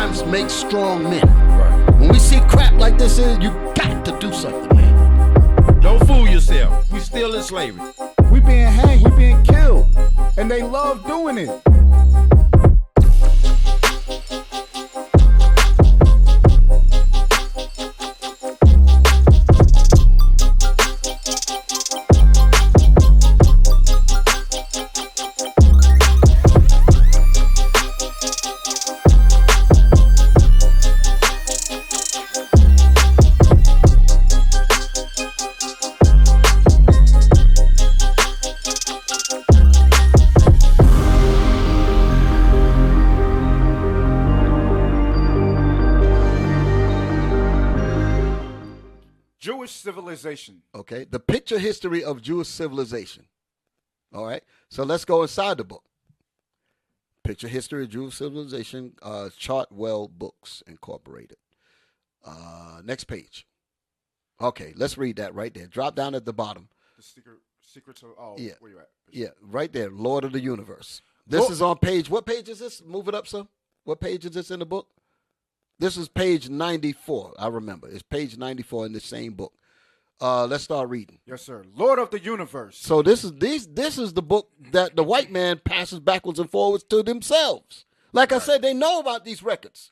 times make strong men. Right. When we see crap like this, you got to do something, man. Don't fool yourself. We still in slavery. We being hanged, we being killed, and they love doing it. Civilization. Okay, the picture history of Jewish civilization. All right, so let's go inside the book. Picture history of Jewish civilization, Chartwell Books Incorporated. Next page. Okay, let's read that right there. Drop down at the bottom. The secrets of, oh, yeah. Where you at? Yeah, right there, Lord of the Universe. This is on page, what page is this? Move it up, sir. What page is this in the book? This is page 94, I remember. It's page 94 in the same book. Let's start reading. Yes, sir. Lord of the Universe. So this is the book that the white man passes backwards and forwards to themselves. Like I said, they know about these records.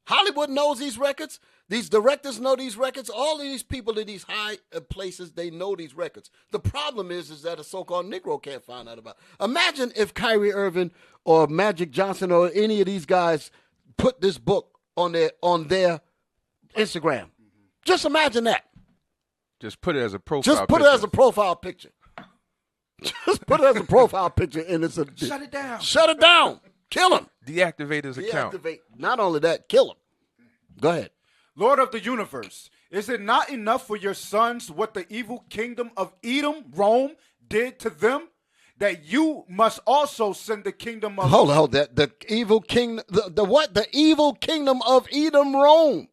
Hollywood knows these records. These directors know these records. All of these people in these high places, they know these records. The problem is that a so-called Negro can't find out about it. Imagine if Kyrie Irving or Magic Johnson or any of these guys put this book on their Instagram. Just imagine that. Just put it as a profile. Just put it as a profile picture. Just put it as a profile picture, and it's a shut it down. Shut it down. Kill him. Deactivate his account. Not only that, kill him. Go ahead. Lord of the Universe, is it not enough for your sons what the evil kingdom of Edom, Rome, did to them, that you must also send the kingdom of... Hold that. The evil king... The what? The evil kingdom of Edom, Rome.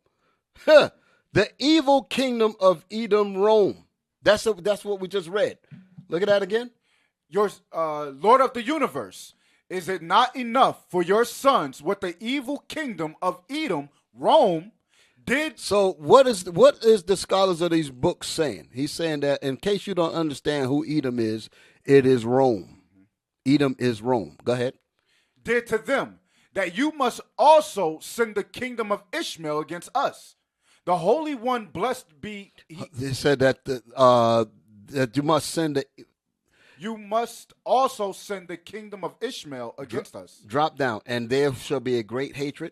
Huh. The evil kingdom of Edom, Rome. That's what we just read. Look at that again. Your Lord of the Universe, is it not enough for your sons what the evil kingdom of Edom, Rome, did? So what is the scholars of these books saying? He's saying that in case you don't understand who Edom is, it is Rome. Edom is Rome. Go ahead. Did to them, that you must also send the kingdom of Ishmael against us. The Holy One, blessed be he. They said that that you must send You must also send the kingdom of Ishmael against us. Drop down, and there shall be a great hatred,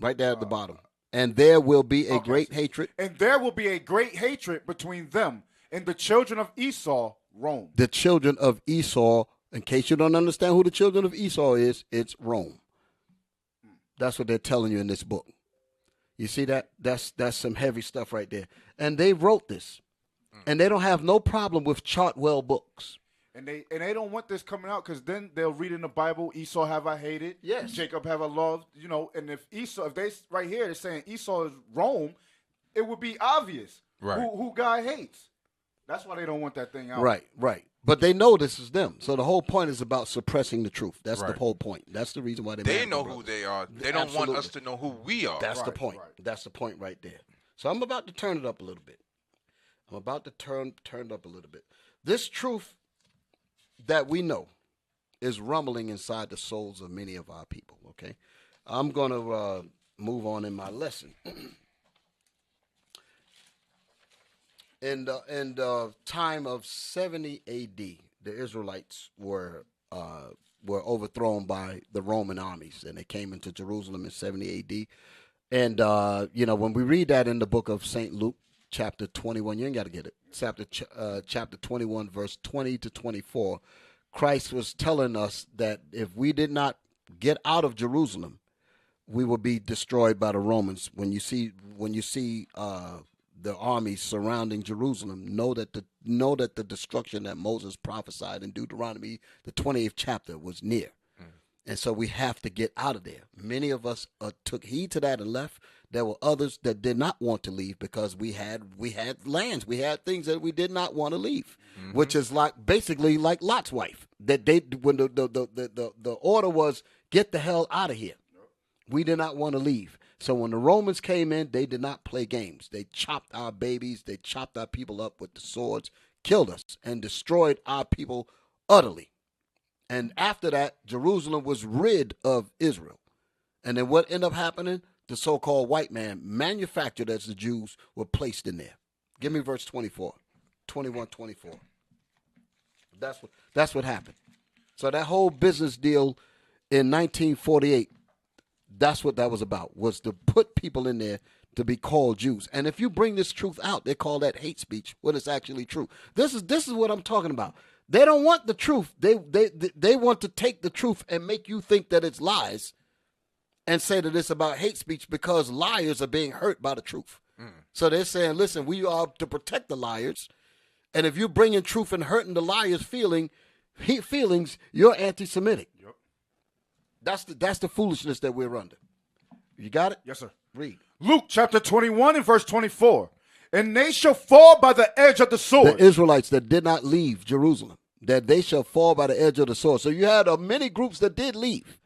right there at the bottom. And there will be a great hatred. And there will be a great hatred between them and the children of Esau, Rome. The children of Esau, in case you don't understand who the children of Esau is, it's Rome. That's what they're telling you in this book. You see that? That's some heavy stuff right there. And they wrote this. And they don't have no problem with Chartwell Books. And they don't want this coming out because then they'll read in the Bible, Esau have I hated. Yes. Jacob have I loved. You know, and if they right here they're saying Esau is Rome, it would be obvious who God hates. That's why they don't want that thing out. Right. But they know this is them. So the whole point is about suppressing the truth. That's the whole point. That's the reason why they know who they are. They don't want us to know who we are. That's the point. Right. That's the point right there. So I'm about to turn it up a little bit. I'm about to turn it up a little bit. This truth that we know is rumbling inside the souls of many of our people, okay? I'm going to move on in my lesson. In the time of 70 A.D., the Israelites were overthrown by the Roman armies, and they came into Jerusalem in 70 A.D. And, when we read that in the book of St. Luke, chapter 21, you ain't got to get it, chapter 21, verse 20 to 24, Christ was telling us that if we did not get out of Jerusalem, we will be destroyed by the Romans. When you see the armies surrounding Jerusalem, know that the destruction that Moses prophesied in Deuteronomy, the 28th chapter, was near. And so we have to get out of there. Many of us took heed to that and left. There were others that did not want to leave because we had lands, we had things that we did not want to leave, which is basically like Lot's wife. That when the order was get the hell out of here, we did not want to leave. So when the Romans came in, they did not play games. They chopped our babies. They chopped our people up with the swords, killed us, and destroyed our people utterly. And after that, Jerusalem was rid of Israel. And then what ended up happening? The so-called white man, manufactured as the Jews, were placed in there. Give me verse 24, 21, 24. That's what happened. So that whole business deal in 1948, that's what that was about, was to put people in there to be called Jews. And if you bring this truth out, they call that hate speech when it's actually true. This is what I'm talking about. They don't want the truth. They want to take the truth and make you think that it's lies and say that it's about hate speech because liars are being hurt by the truth. So they're saying, listen, we are to protect the liars. And if you're bringing truth and hurting the liars' feelings, you're anti-Semitic. Yep. That's the foolishness that we're under. You got it? Yes, sir. Read. Luke chapter 21 and verse 24. And they shall fall by the edge of the sword. The Israelites that did not leave Jerusalem, that they shall fall by the edge of the sword. So you had many groups that did leave.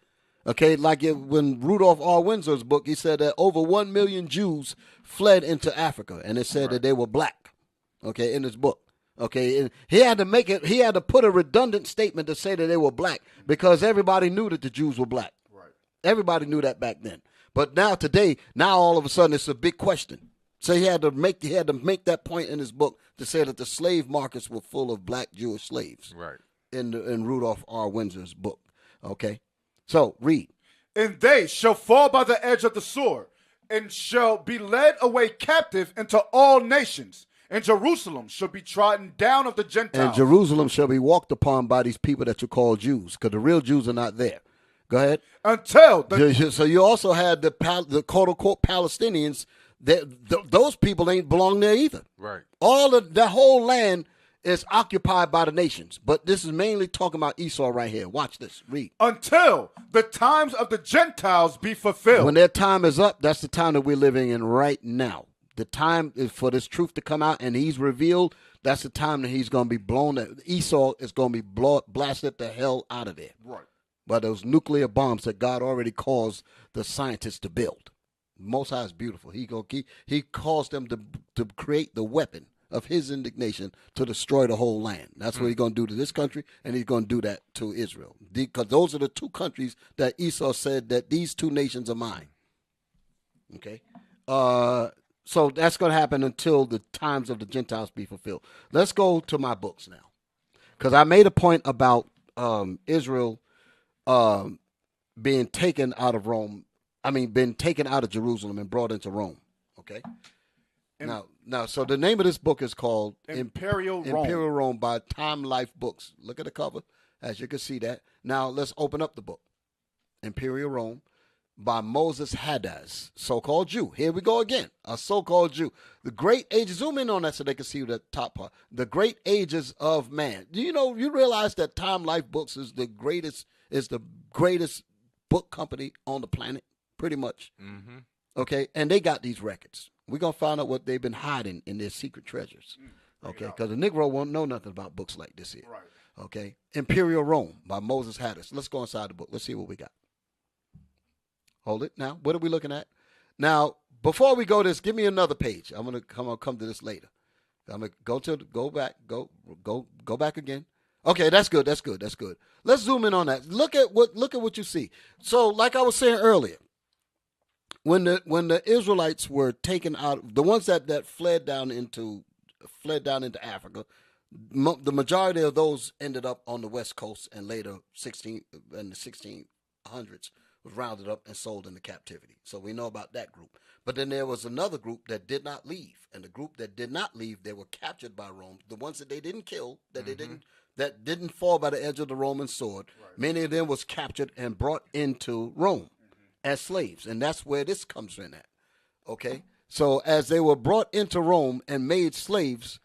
Okay, like when Rudolph R. Windsor's book, he said that over 1 million Jews fled into Africa, and it said that they were black. Okay, in his book. Okay, and he had to put a redundant statement to say that they were black because everybody knew that the Jews were black. Right. Everybody knew that back then. But now all of a sudden it's a big question. So he had to make that point in his book to say that the slave markets were full of black Jewish slaves. Right. In Rudolph R. Windsor's book. Okay. So read. And they shall fall by the edge of the sword, and shall be led away captive into all nations. And Jerusalem shall be trodden down of the Gentiles. And Jerusalem shall be walked upon by these people that you call Jews, because the real Jews are not there. Go ahead. So you also had the quote unquote Palestinians. Those people ain't belong there either. Right. All of the whole land is occupied by the nations. But this is mainly talking about Esau right here. Watch this. Read. Until the times of the Gentiles be fulfilled. When their time is up, that's the time that we're living in right now. The time is for this truth to come out and he's revealed. That's the time that he's going to be blown. Esau is going to be blasted the hell out of there. Right. By those nuclear bombs that God already caused the scientists to build. Most High is beautiful. He caused them to create the weapon of his indignation to destroy the whole land. That's what he's going to do to this country, and he's going to do that to Israel. Because those are the two countries that Esau said that these two nations are mine. Okay? So that's going to happen until the times of the Gentiles be fulfilled. Let's go to my books now. Because I made a point about Israel being taken out of Rome. Been taken out of Jerusalem and brought into Rome. Okay? Now, so the name of this book is called Imperial Rome by Time Life Books. Look at the cover, as you can see that. Now, let's open up the book. Imperial Rome by Moses Haddaz, so-called Jew. Here we go again, a so-called Jew. The great ages, zoom in on that so they can see the top part. The great ages of man. Do you realize that Time Life Books is the greatest book company on the planet, pretty much. Mm-hmm. Okay, and they got these records. We're going to find out what they've been hiding in their secret treasures. Okay, because the Negro won't know nothing about books like this here. Right. Okay, Imperial Rome by Moses Haddaz. Let's go inside the book. Let's see what we got. Hold it. Now, what are we looking at? Now, before we go this, give me another page. I'm going to come to this later. I'm going to go back again. Okay, that's good. Let's zoom in on that. Look at what you see. So, like I was saying earlier, when the Israelites were taken out, the ones that fled down into Africa, the majority of those ended up on the West Coast, and later in the 1600s was rounded up and sold into captivity. So we know about that group. But then there was another group that did not leave, and the group that did not leave, they were captured by Rome. The ones that they didn't kill, that didn't fall by the edge of the Roman sword, right. Many of them was captured and brought into Rome as slaves, and that's where this comes in at. Okay, so as they were brought into Rome and made slaves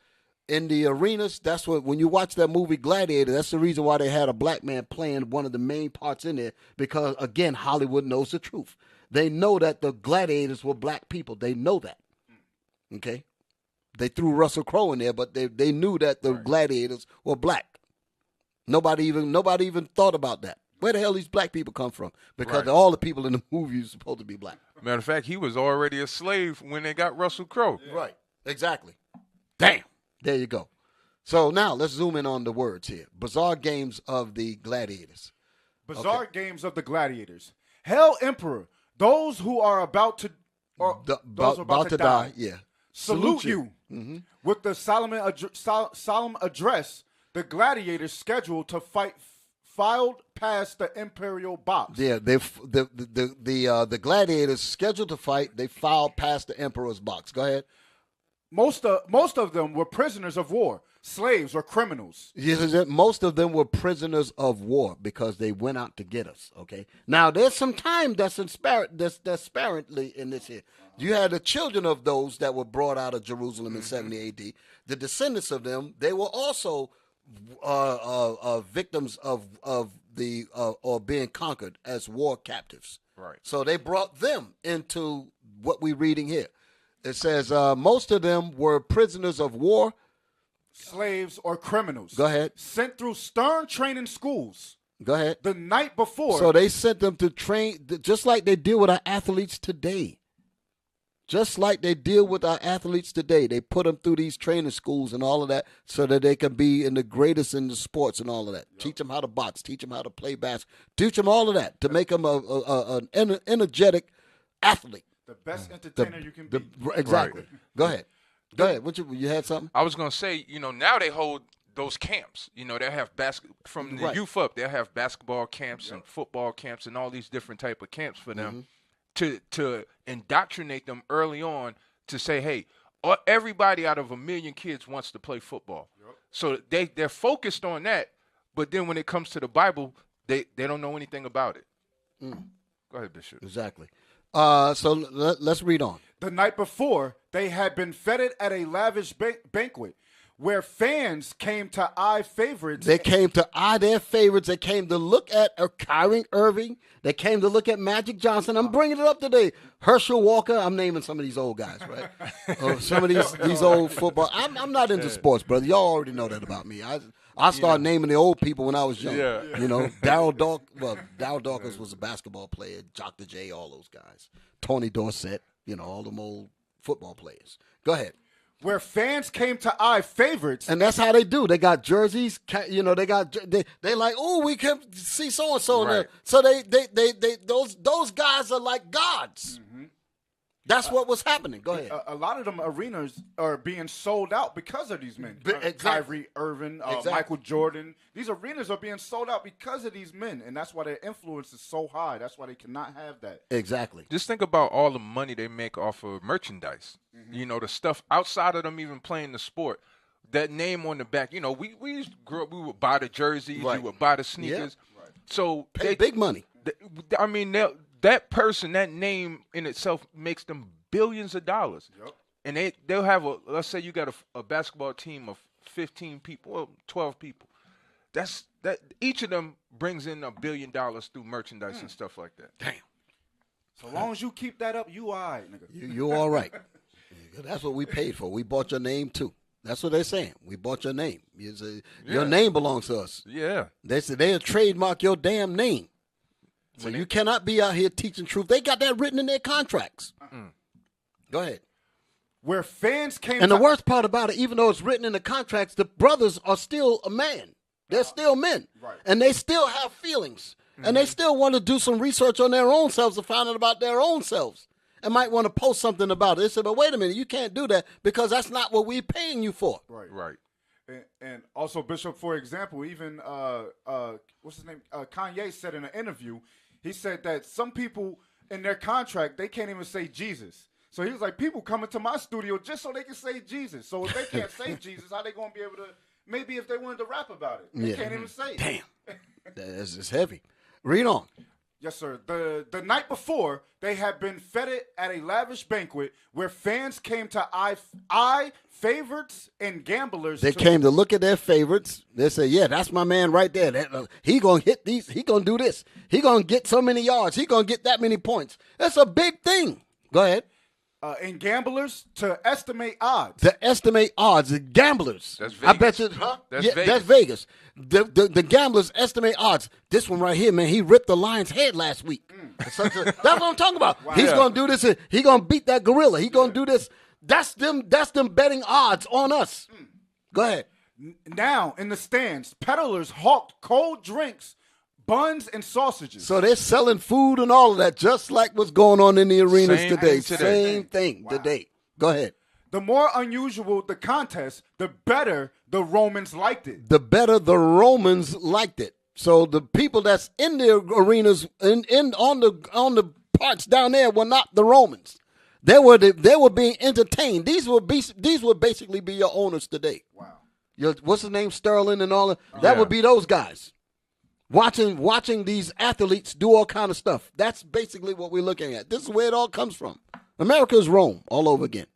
in the arenas, that's what, when you watch that movie Gladiator, that's the reason why they had a black man playing one of the main parts in there, because again, Hollywood knows the truth. They know that the gladiators were black people. They know that. Okay, they threw Russell Crowe in there, but they knew that the gladiators were black. Nobody even thought about that. Where the hell these black people come from? Because Right. all the people in the movie are supposed to be black. Matter of fact, he was already a slave when they got Russell Crowe. Right. Exactly. Damn. There you go. So now let's zoom in on the words here. Bizarre games of the gladiators. Bizarre games of the gladiators. Hail Emperor, those who are about to those who are about to die. Yeah. Salute you. With the solemn address, the gladiators scheduled to fight filed past the imperial box. Yeah, the gladiators scheduled to fight, they filed past the emperor's box. Go ahead. Most of them were prisoners of war, slaves or criminals. Yes, most of them were prisoners of war because they went out to get us. Okay. Now there's some time that's sparingly in this here. You had the children of those that were brought out of Jerusalem in 70 A.D. The descendants of them, they were also victims of the or being conquered as war captives. Right. So they brought them into what we're reading here. It says most of them were prisoners of war, slaves or criminals. Go ahead. Sent through stern training schools. Go ahead. The night before. So they sent them to train, just like they deal with our athletes today. Just like they deal with our athletes today. They put them through these training schools and all of that so that they can be in the greatest in the sports and all of that. Yep. Teach them how to box. Teach them how to play basketball. Teach them all of that to make them an energetic athlete. The best entertainer you can be. Exactly. Right. Go ahead. Go ahead. You had something? I was going to say, now they hold those camps. They have from the youth up, they'll have basketball camps and football camps and all these different type of camps for them to indoctrinate them early on to say, hey, everybody out of 1 million kids wants to play football. Yep. So they're focused on that, but then when it comes to the Bible, they don't know anything about it. Go ahead, Bishop. Exactly. So let's read on. The night before, they had been feted at a lavish banquet where fans came to eye favorites. They came to eye their favorites. They came to look at Kyrie Irving. They came to look at Magic Johnson. I'm bringing it up today. Herschel Walker. I'm naming some of these old guys, right? Some of these old football. I'm not into sports, brother. Y'all already know that about me. I started naming the old people when I was young. Yeah. Darryl Dawkins was a basketball player. Dr. J, all those guys. Tony Dorsett, all them old football players. Go ahead. Where fans came to eye favorites. And that's how they do. They got jerseys, they like, oh, we can see so and so in there. So those guys are like gods. Mm-hmm. That's what was happening. Go ahead. A lot of them arenas are being sold out because of these men. Exactly. Kyrie Irving, Michael Jordan. These arenas are being sold out because of these men, and that's why their influence is so high. That's why they cannot have that. Exactly. Just think about all the money they make off of merchandise. Mm-hmm. The stuff outside of them even playing the sport. That name on the back. We used to grow up, we would buy the jerseys, we would buy the sneakers. Yeah. Right. So pay big money. That person, that name in itself makes them billions of dollars. Yep. And they'll have let's say you got a basketball team of 15 people, well, 12 people. That each of them brings in $1 billion through merchandise and stuff like that. Damn. So long as you keep that up, you all right, nigga. You all right. That's what we paid for. We bought your name too. That's what they're saying. We bought your name. Your name belongs to us. Yeah. They said they'll trademark your damn name. So you cannot be out here teaching truth. They got that written in their contracts. Go ahead. Where fans came And the worst part about it, even though it's written in the contracts, the brothers are still a man. They're still men. Right. And they still have feelings. Mm-hmm. And they still want to do some research on their own selves to find out about their own selves. And might want to post something about it. They said, but wait a minute, you can't do that because that's not what we're paying you for. Right. And also, Bishop, for example, even, what's his name? Kanye said in an interview, he said that some people in their contract, they can't even say Jesus. So he was like, people come into my studio just so they can say Jesus. So if they can't say Jesus, how they going to be able to, maybe if they wanted to rap about it, they can't even say it. Damn. That's just heavy. Read on. Yes, sir. The night before, they had been feted at a lavish banquet where fans came to eye favorites and gamblers. They came to look at their favorites. They said, yeah, that's my man right there. He going to hit these. He going to do this. He going to get so many yards. He going to get that many points. That's a big thing. Go ahead. and gamblers to estimate odds. To estimate odds, the gamblers. That's I Vegas. bet you, huh? That's yeah, Vegas. That's Vegas. The gamblers estimate odds. This one right here, man, he ripped the lion's head last week. That's what I'm talking about. Wow. He's gonna do this. He's gonna beat that gorilla. He's gonna do this. That's them betting odds on us. Go ahead. Now, in the stands, peddlers hawked cold drinks, buns, and sausages. So they're selling food and all of that, just like what's going on in the arenas Same today. thing today. Same thing today. Go ahead. The more unusual the contest, the better the Romans liked it. The better the Romans liked it. So the people that's in the arenas on the parts down there were not the Romans. They were being entertained. These would basically be your owners today. Wow. What's his name, Sterling and all that would be those guys. Watching these athletes do all kind of stuff. That's basically what we're looking at. This is where it all comes from. America is Rome all over again.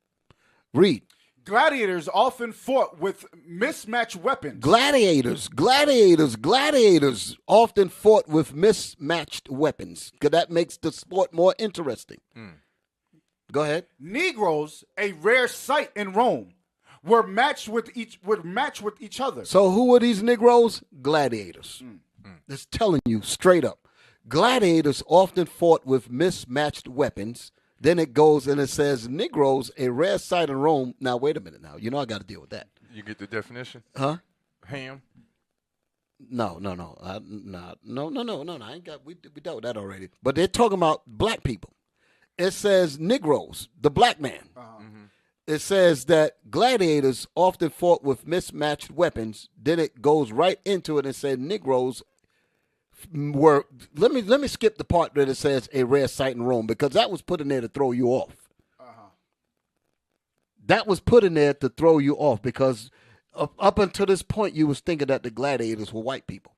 Read. Gladiators often fought with mismatched weapons. Gladiators often fought with mismatched weapons because that makes the sport more interesting. Go ahead. Negroes, a rare sight in Rome, were matched with each other. So who were these Negroes? Gladiators. Just telling you straight up. Gladiators often fought with mismatched weapons. Then it goes and it says Negroes, a rare sight in Rome. Now, wait a minute now. You know I got to deal with that. You get the definition? Huh? Ham? No. No. I ain't got. We dealt with that already. But they're talking about black people. It says Negroes, the black man. It says that gladiators often fought with mismatched weapons. Then it goes right into it and said Negroes were. Let me skip the part that it says a rare sight in Rome because that was put in there to throw you off. That was put in there to throw you off because up until this point you was thinking that the gladiators were white people.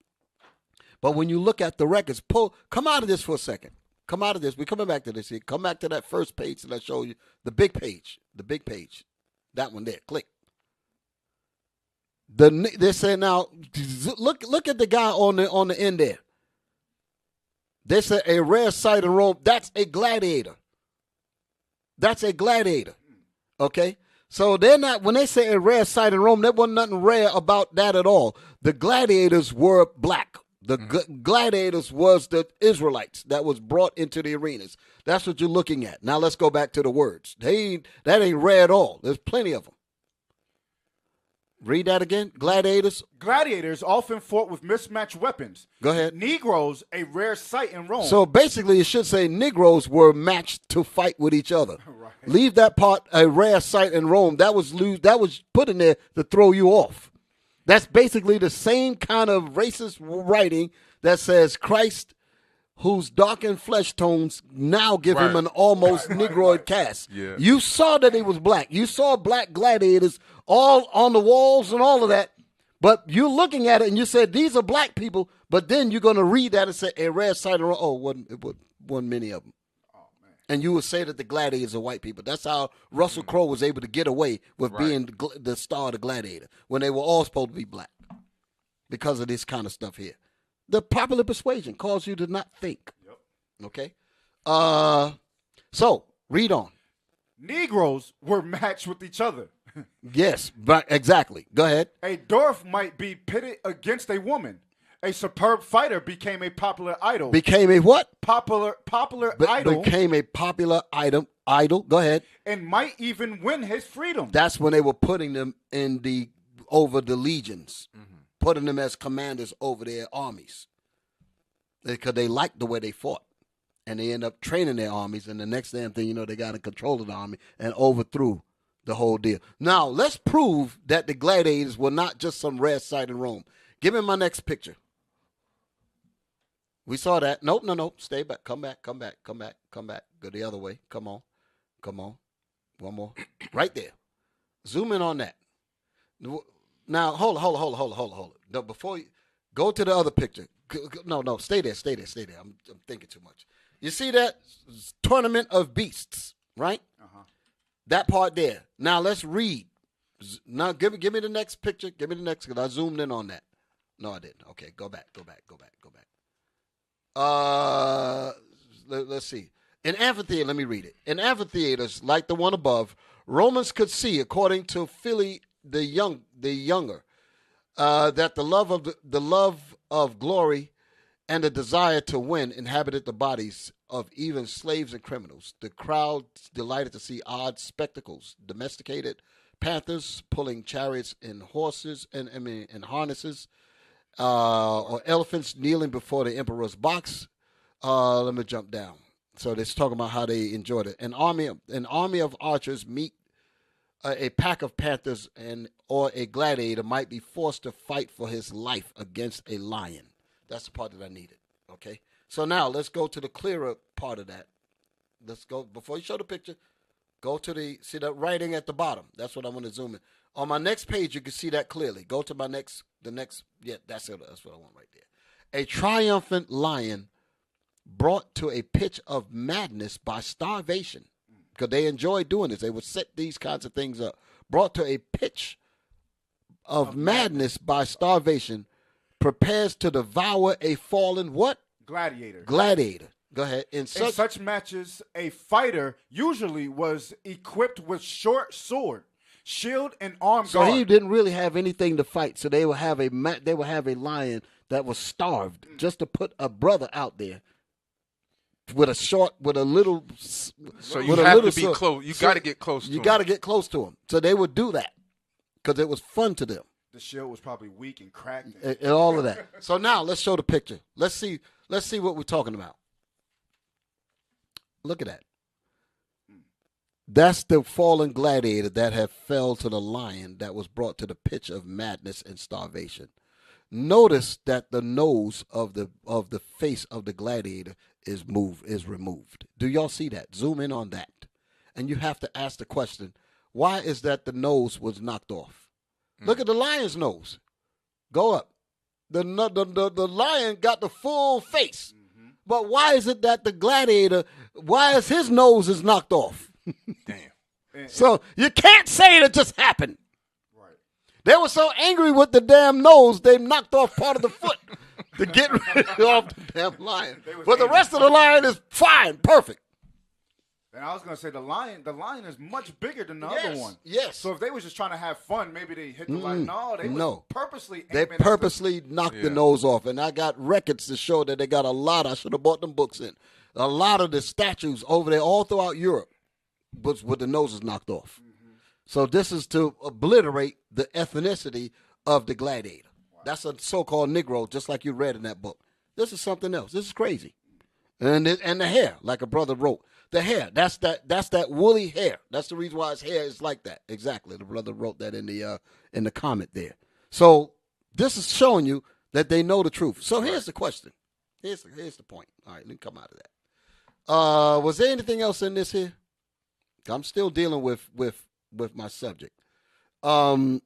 But when you look at the records, come out of this for a second. Come out of this. We're coming back to this here. Come back to that first page that I showed you. The big page. That one there. Click. They say now, look at the guy on the end there. They say a rare sight in Rome. That's a gladiator. Okay? So they're not, when they say a rare sight in Rome, there wasn't nothing rare about that at all. The gladiators were black. The gladiators was the Israelites that was brought into the arenas. That's what you're looking at. Now let's go back to the words. That ain't rare at all. There's plenty of them. Read that again. Gladiators often fought with mismatched weapons. Go ahead. Negroes, a rare sight in Rome. So basically it should say Negroes were matched to fight with each other. Right. Leave that part, a rare sight in Rome. That was put in there to throw you off. That's basically the same kind of racist writing that says Christ, whose darkened flesh tones now give him an almost Negroid cast. Yeah. You saw that he was black. You saw black gladiators all on the walls and all of that. But you're looking at it and you said, these are black people. But then you're going to read that and say, a rare sight of, it wasn't many of them. And you would say that the gladiators are white people. That's how Russell Crowe was able to get away with being the star of the Gladiator when they were all supposed to be black because of this kind of stuff here. The popular persuasion caused you to not think. Yep. Okay? So, read on. Negroes were matched with each other. Yes, but exactly. Go ahead. A dwarf might be pitted against a woman. A superb fighter became a popular idol. Became a what? Popular idol. Became a popular idol. Go ahead. And might even win his freedom. That's when they were putting them over the legions, putting them as commanders over their armies, because they liked the way they fought, and they end up training their armies. And the next damn thing you know, they got in control of the army and overthrew the whole deal. Now let's prove that the gladiators were not just some rare sight in Rome. Give me my next picture. We saw that. Nope. Stay back. Come back. Go the other way. Come on. One more. Right there. Zoom in on that. Now, hold it. No, before you go to the other picture. No. Stay there. I'm thinking too much. You see that? Tournament of Beasts, right? That part there. Now, let's read. Now, give me the next picture. Give me the next, because I zoomed in on that. No, I didn't. Okay, go back. Let's see. In amphitheater, let me read it. In amphitheaters like the one above, Romans could see, according to Philly the younger, that the love of glory and the desire to win inhabited the bodies of even slaves and criminals. The crowd delighted to see odd spectacles, domesticated panthers pulling chariots and horses and harnesses, or elephants kneeling before the emperor's box. Let me jump down. So they're talking about how they enjoyed it. An army of archers meet a pack of panthers, or a gladiator might be forced to fight for his life against a lion. That's the part that I needed. Okay. So now let's go to the clearer part of that. Let's go, before you show the picture, go to see that writing at the bottom. That's what I want to zoom in. On my next page, you can see that clearly. Go to yeah, that's it. That's what I want right there. A triumphant lion brought to a pitch of madness by starvation, because they enjoy doing this. They would set these kinds of things up. Brought to a pitch of madness by starvation, prepares to devour a fallen what? Gladiator. Go ahead. In such matches, a fighter usually was equipped with short sword, shield, and arm guard. So he didn't really have anything to fight. So they would have a lion that was starved just to put a brother out there with a little. So you have to be close. You got to get close to him. You got to get close to him. So they would do that because it was fun to them. The shield was probably weak and cracked. And all of that. So now let's show the picture. Let's see what we're talking about. Look at that. That's the fallen gladiator that had fell to the lion that was brought to the pitch of madness and starvation. Notice that the nose of the face of the gladiator is removed. Do y'all see that? Zoom in on that. And you have to ask the question, why is that the nose was knocked off? Look at the lion's nose. Go up. The lion got the full face. But why is it that the gladiator, why is his nose is knocked off? Damn. So you can't say it just happened. Right. They were so angry with the damn nose, they knocked off part of the foot to get rid of the damn lion. But the rest of the lion is fine, perfect. And I was gonna say the lion is much bigger than the other one. Yes. So if they was just trying to have fun, maybe they hit the lion. No, they was purposely. They purposely knocked the nose off, and I got records to show that they got a lot. I should have bought them books in. A lot of the statues over there, all throughout Europe, was with the noses knocked off. So this is to obliterate the ethnicity of the gladiator. Wow. That's a so-called Negro, just like you read in that book. This is something else. This is crazy. And the hair, like a brother wrote. The hair, that's that woolly hair. That's the reason why his hair is like that. Exactly. The brother wrote that in the comment there. So this is showing you that they know the truth. So here's the question. Here's the point. All right, let me come out of that. Was there anything else in this here? I'm still dealing with my subject. When,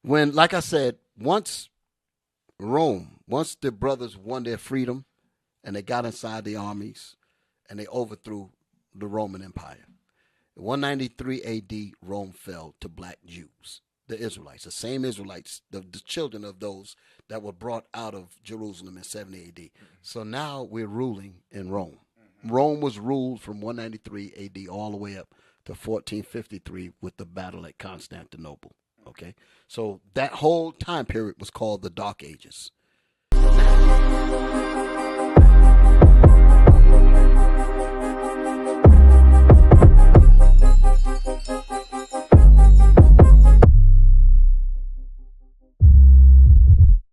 like I said, once the brothers won their freedom, and they got inside the armies, and they overthrew the Roman Empire. In 193 A.D., Rome fell to black Jews, the Israelites, the same Israelites, the children of those that were brought out of Jerusalem in 70 A.D. So now we're ruling in Rome. Rome was ruled from 193 A.D. all the way up to 1453 with the battle at Constantinople. Okay? So that whole time period was called the Dark Ages.